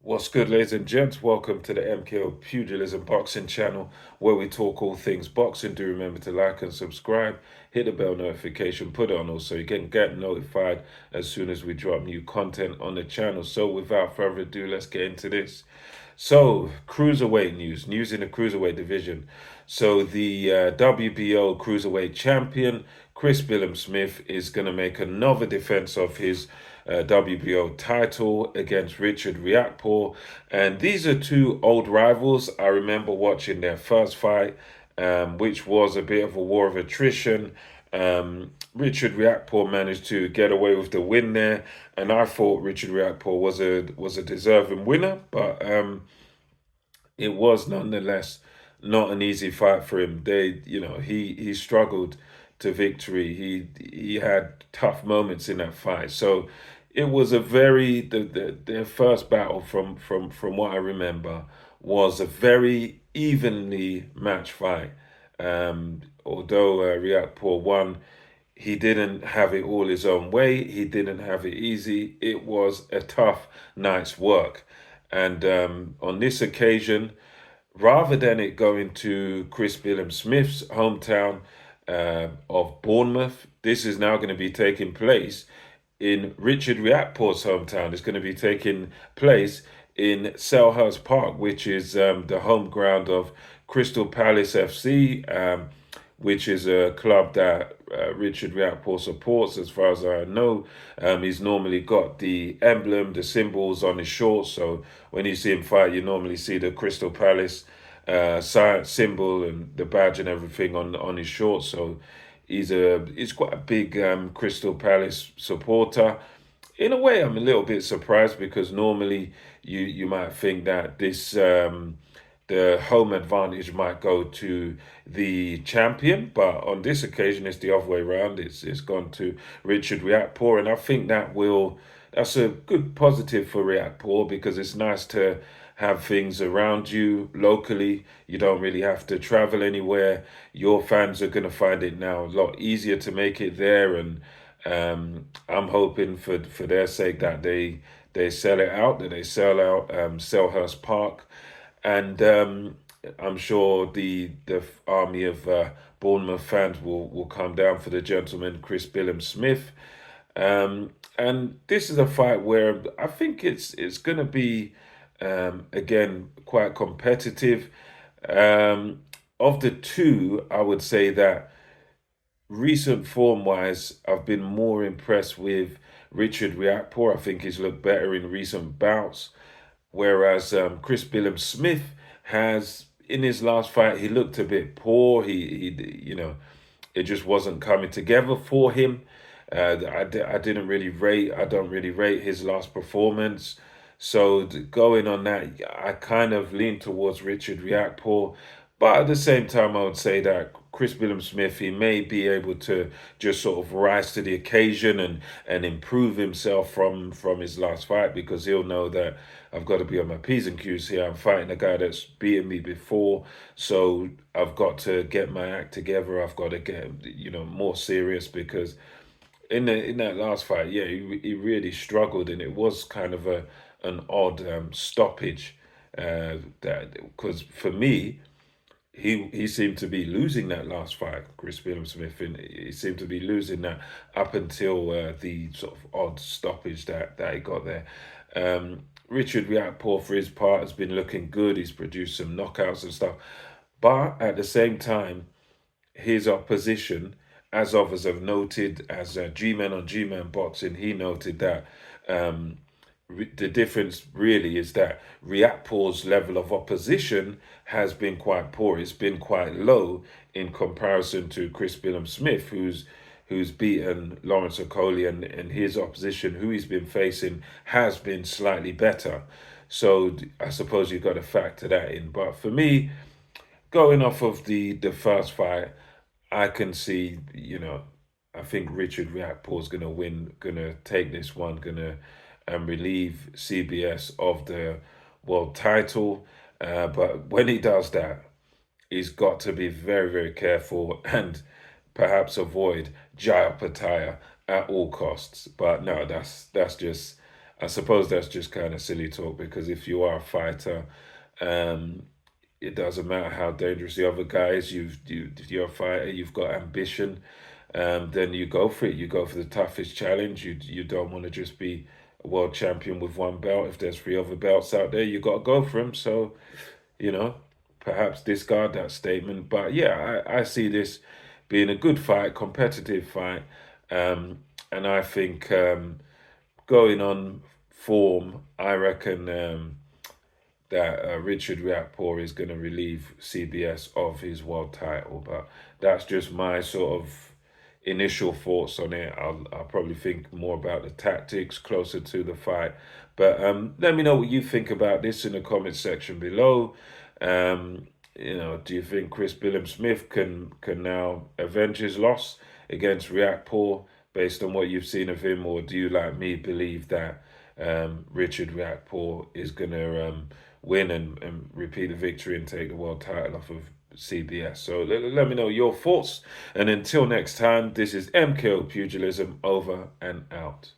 What's good, ladies and gents? Welcome to the MKO Pugilism Boxing channel where we talk all things boxing. Do remember to like and subscribe, hit the bell notification, put it on also you can get notified as soon as we drop new content on the channel. So, without further ado, let's get into this. So, cruiserweight news in the cruiserweight division. So, the WBO cruiserweight champion, Chris Billam Smith, is going to make another defense of his WBO title against Richard Riakporhe. And these are two old rivals. I remember watching their first fight, which was a bit of a war of attrition. Richard Riakporhe managed to get away with the win there, and I thought Richard Riakporhe was a deserving winner, but it was nonetheless not an easy fight for him. He struggled to victory. He had tough moments in that fight. So it was a very their first battle from what I remember was a very evenly matched fight. Although Riakporhe won, he didn't have it all his own way. He didn't have it easy. It was a tough night's work. And on this occasion, rather than it going to Chris Billam Smith's hometown of Bournemouth, this is now going to be taking place in Richard Riakporhe's hometown. It's going to be taking place in Selhurst Park, which is the home ground of Crystal Palace FC, which is a club that Richard Riakporhe supports, as far as I know. He's normally got the emblem, the symbols on his shorts. So when you see him fight, you normally see the Crystal Palace symbol and the badge and everything on his shorts. So he's quite a big Crystal Palace supporter. In a way, I'm a little bit surprised because normally you might think that this the home advantage might go to the champion, but on this occasion it's the other way around. It's gone to Richard Riakporhe, and I think that's a good positive for Riakporhe because it's nice to have things around you locally. You don't really have to travel anywhere. Your fans are going to find it now a lot easier to make it there, and I'm hoping for their sake that they sell it out, that they sell out Selhurst Park, and I'm sure the army of Bournemouth fans will come down for the gentleman Chris Billam Smith. And this is a fight where I think it's going to be again quite competitive. Of the two, I would say that recent form wise, I've been more impressed with Richard Riakporhe. I think he's looked better in recent bouts. Whereas Chris Billam Smith has, in his last fight, he looked a bit poor. It just wasn't coming together for him. I didn't really rate. I don't really rate his last performance. So going on that, I kind of lean towards Richard Riakporhe. But at the same time, I would say that Chris Billam Smith, he may be able to just sort of rise to the occasion and improve himself from his last fight, because he'll know that I've got to be on my P's and Q's here. I'm fighting a guy that's beaten me before, so I've got to get my act together. I've got to get more serious, because in that last fight, yeah, he really struggled, and it was kind of an odd stoppage. That because for me, he seemed to be losing that last fight, Chris Billam Smith, and he seemed to be losing that up until the sort of odd stoppage that he got there. Richard Riakporhe, for his part, has been looking good. He's produced some knockouts and stuff, but at the same time, his opposition, as others have noted, as G-Man on G-Man Boxing, he noted that the difference really is that Riakporhe's level of opposition has been quite poor. It's been quite low in comparison to Chris Billam Smith, who's beaten Lawrence Okolie, and his opposition, who he's been facing, has been slightly better. So I suppose you've got to factor that in. But for me, going off of the first fight, I can see, I think Richard Riakporhe's gonna win, gonna take this one, gonna relieve CBS of the world title. But when he does that, he's got to be very, very careful and perhaps avoid Jaya Pataya at all costs. But no, that's just I suppose that's just kind of silly talk, because if you are a fighter, um, it doesn't matter how dangerous the other guy is. You're a fighter. You've got ambition. Then you go for it. You go for the toughest challenge. You don't want to just be a world champion with one belt. If there's three other belts out there, you got to go for them. So, you know, perhaps discard that statement. But yeah, I see this being a good fight, competitive fight, and I think going on form, I reckon that Richard Riakporhe is going to relieve CBS of his world title. But that's just my sort of initial thoughts on it. I'll probably think more about the tactics closer to the fight. But let me know what you think about this in the comment section below. Do you think Chris Billam Smith can now avenge his loss against Riakporhe based on what you've seen of him, or do you, like me, believe that Richard Riakporhe is gonna win and repeat the victory and take the world title off of CBS? So let me know your thoughts. And until next time, this is MKO Pugilism, over and out.